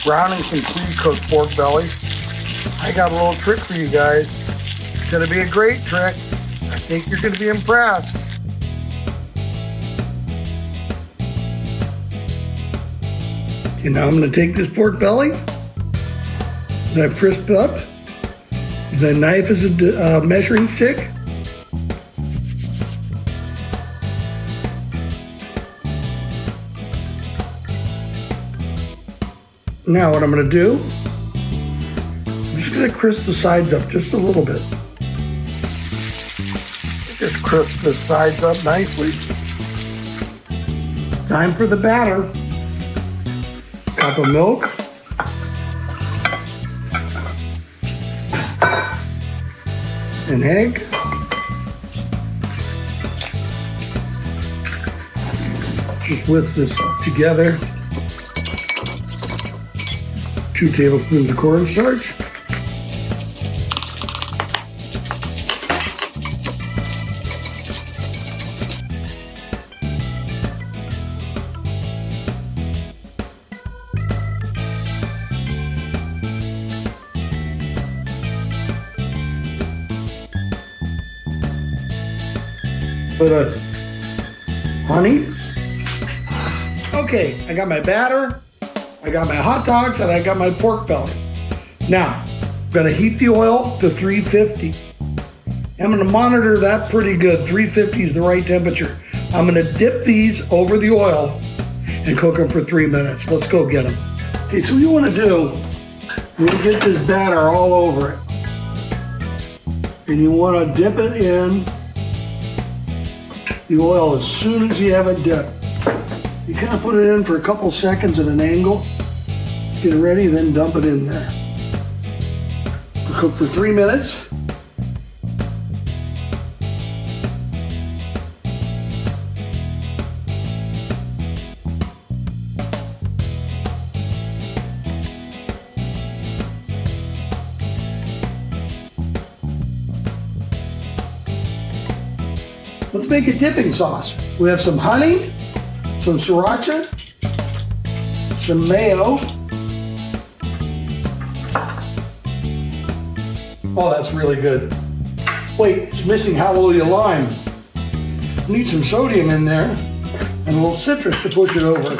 browning some pre-cooked pork belly, I got a little trick for you guys. It's gonna be a great trick. I think you're gonna be impressed. Okay, now I'm gonna take this pork belly that I've crisped up. The knife is a measuring stick. Now what I'm going to do, I'm just going to crisp the sides up just a little bit. Just crisp the sides up nicely. Time for the batter. Cup of milk. An egg. Just whisk this together. 2 tablespoons of cornstarch. Bit of honey. Okay, I got my batter. I got my hot dogs and I got my pork belly. Now, I'm gonna heat the oil to 350. I'm gonna monitor that pretty good. 350 is the right temperature. I'm gonna dip these over the oil and cook them for 3 minutes. Let's go get them. Okay, so what you wanna do, you wanna get this batter all over it. And you wanna dip it in the oil as soon as you have it dipped. You kind of put it in for a couple seconds at an angle. Get it ready, then dump it in there. We'll cook for 3 minutes. Let's make a dipping sauce. We have some honey, some sriracha, some mayo. Oh, that's really good. Wait, it's missing Jallelujah Lime. Need some sodium in there and a little citrus to push it over.